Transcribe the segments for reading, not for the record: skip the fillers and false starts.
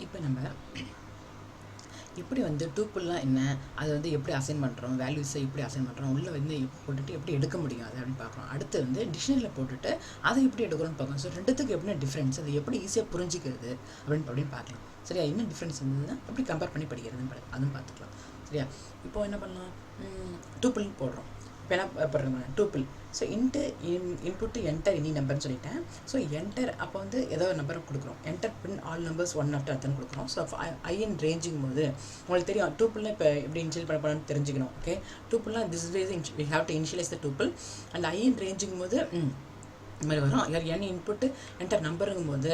இப்போ நம்ம இப்படி வந்து டூப்புல்லாம் என்ன, அது வந்து எப்படி அசைன் பண்ணுறோம், வேல்யூஸை எப்படி அசைன் பண்ணுறோம், உள்ளே வந்து போட்டுட்டு எப்படி எடுக்க முடியும் அது அப்படின்னு பார்க்குறோம். அடுத்து வந்து டிக்ஷனரியில் போட்டுட்டு அதை எப்படி எடுக்கிறோன்னு பார்க்கணும். ஸோ ரெண்டுத்துக்கு எப்படி டிஃப்ரென்ஸ், அது எப்படி ஈஸியாக புரிஞ்சிக்கிறது அப்படின்னு பார்க்கலாம். சரியா, என்ன டிஃப்ரென்ஸ் இருந்ததுன்னா எப்படி கம்பேர் பண்ணி படிக்கிறதுன்னு அதுவும் பார்த்துக்கலாம். சரியா, இப்போது என்ன பண்ணலாம், டூப்புள் போடுறோம். இப்போ என்ன போடுறோம், டூப்புள். ஸோ இன்புட்டு என்டர் எனி நம்பர்னு சொல்லிட்டேன். ஸோ என்டர் அப்போ வந்து ஏதோ ஒரு நம்பரை கொடுக்குறோம். என்டர் பின் ஆல் நம்பர்ஸ் ஒன் ஆஃப்டர் அத்தனை கொடுக்குறோம். ஸோ ஐஎன் ரேஞ்சிங் போது உங்களுக்கு தெரியும் டூப்புள்லாம் இப்போ எப்படி இனிஷியல் பண்ண போகணும்னு தெரிஞ்சுக்கணும். ஓகே, டூப்புள்லாம் this ways we have to initialize the tuple. And I N ranging போது இந்த மாதிரி வரும். என் இன்புட்டு என்டர் நம்பருங்கும் போது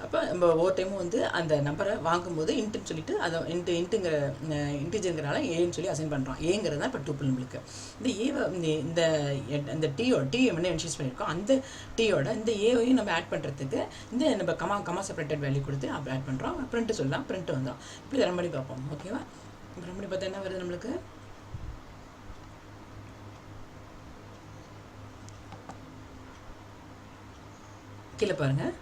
அப்போ நம்ம ஒவ்வொரு டைமும் வந்து அந்த நம்பரை வாங்கும்போது இன்ட்டுன்னு சொல்லிட்டு அதை இன்ட்டுங்கிற இன்டிஜருங்கிறனால ஏன்னு சொல்லி அசைன் பண்ணுறோம். ஏங்கிறது தான் இப்போ டூப்புள் நம்மளுக்கு. இந்த ஏவை இந்த டீ என்ன இன்ஷியஸ் பண்ணியிருக்கோம், அந்த டீயோட இந்த ஏவையும் நம்ம ஆட் பண்ணுறதுக்கு இந்த நம்ம கமா செப்பரேட்டட் வேல்யூ கொடுத்து அப்படி ஆட் பண்ணுறோம். பிரிண்ட்டு சொல்லலாம், பிரிண்ட்டு வந்துடும். இப்படி ரன் பண்ணி பார்ப்போம். ஓகேவா, இப்போ ரன் பண்ணி பார்த்தா என்ன வருது நம்மளுக்கு, கீழே பாருங்கள்.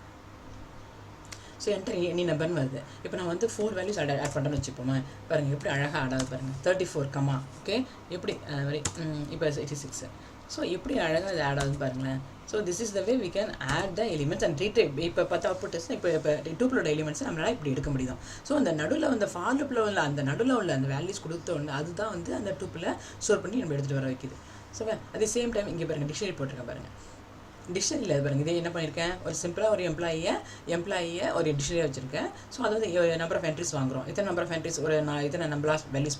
ஸோ என்டர் எனி நம்பர்னு வருது. இப்போ நான் வந்து 4 வேல்யூஸ் ஆட் பண்ணுறேன்னு வச்சுப்போமே, பாருங்கள் எப்படி அழகாக ஆடாது பாருங்கள். 34 கமா. ஓகே, எப்படி மாதிரி இப்போ 86. ஸோ எப்படி அழகாக இது ஆட் ஆகுதுன்னு பாருங்களேன். So this is the way we can add the elements and retrieve. இப்போ பார்த்தா அவுட்புட் டெஸ்ட் இப்போ டூப்புளோட எலிமெண்ட்ஸ் நம்மளால் இப்படி எடுக்க முடியும். ஸோ அந்த நடுவில் அந்த ஃபார் லூப்பில் உள்ள அந்த நடுவில் உள்ள அந்த வேல்யூஸ் கொடுத்த ஒன்று அதுதான் வந்து அந்த டூப்பில் ஸ்டோர் பண்ணி நம்ம எடுத்துகிட்டு வர வைக்கிது. ஸோ அதே சேம் டைம் இங்கே பாருங்கள் டிக்ஷனரி போட்டிருக்கேன் பாருங்கள். டிக்ஷனரியில் இது பாருங்கள், இதே என்ன பண்ணியிருக்கேன், ஒரு சிம்பிளாக ஒரு எம்ப்ளாயியை ஒரு டிக்ஷனரியாக வச்சுருக்கேன். ஸோ அது வந்து நம்பர் ஆஃப் என்ட்ரிஸ் வாங்குகிறோம். இத்தனை நம்பர் ஆஃப் என்ட்ரிஸ் ஒரு இத்தனை number of values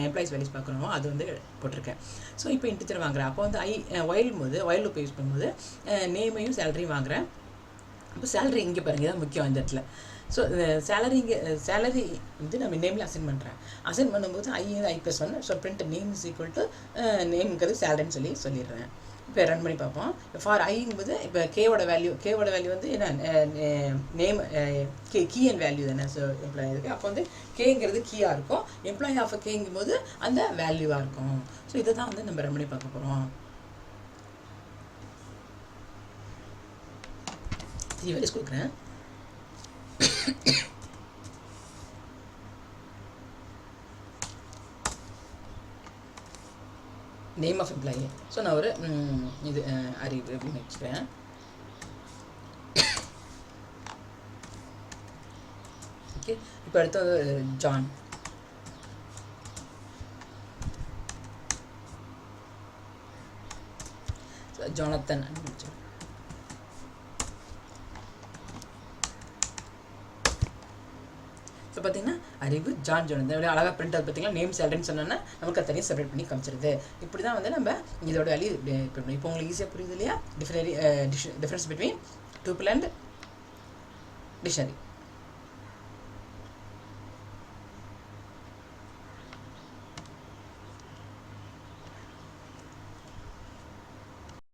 employees values பார்க்குறோமோ அது வந்து போட்டிருக்கேன். ஸோ இப்போ இன்டிஜர் வாங்குறேன். அப்போ வந்து ஒயில் லூப் யூஸ் பண்ணும்போது நேமையும் சேலரியும் வாங்குகிறேன். இப்போ சேலரி இங்கே பாருங்கள், தான் முக்கியம் இந்த இடத்துல. ஸோ சேலரி வந்து நம்ம நேமில் அசைன் பண்ணுறேன். அசைன் பண்ணும்போது I+1. So print name is equal to நேமுங்கிறது சேலரின்னு சொல்லிடுறேன். இப்போ ரன் பண்ணி பார்ப்போம். ஃபார் ஐங்கும்போது இப்போ கேவோட வேல்யூ வந்து என்ன, நேம் கீ அண்ட் வேல்யூ தானே. ஸோ எம்ப்ளாயி இருக்குது, அப்போ வந்து கேங்கிறது கீயாக இருக்கும், எம்ப்ளாயி ஆஃப் கேங்கும் போது அந்த வேல்யூவாக இருக்கும். ஸோ இதை தான் வந்து நம்ம ரன் பண்ணி பார்க்க போகிறோம். வேல்யூஸ் கொடுக்குறேன். Name of employee. ஸோ நான் ஒரு இது அறிவு அப்படின்னு வச்சுக்கிறேன். ஓகே, இப்போ அடுத்தது ஜான். ஜானத்தன். ஸோ பார்த்தீங்கன்னா அறிவு ஜானத்தன் எவ்வளோ அழகாக பிரிண்ட் ஆகுது பார்த்தீங்கன்னா. நேம் சேலரின்னு சொன்னோன்னா நமக்கு அது தனியாக செப்பரேட் பண்ணி காமிச்சிருது. இப்படி தான் வந்து நம்ம இதோட வேல்யூ இப்போ உங்களுக்கு ஈஸியாக புரியுது இல்லையா, டிஃப்ரென்ஸ் பிட்வீன் டூப்புள் அண்ட் டிக்ஷனரி.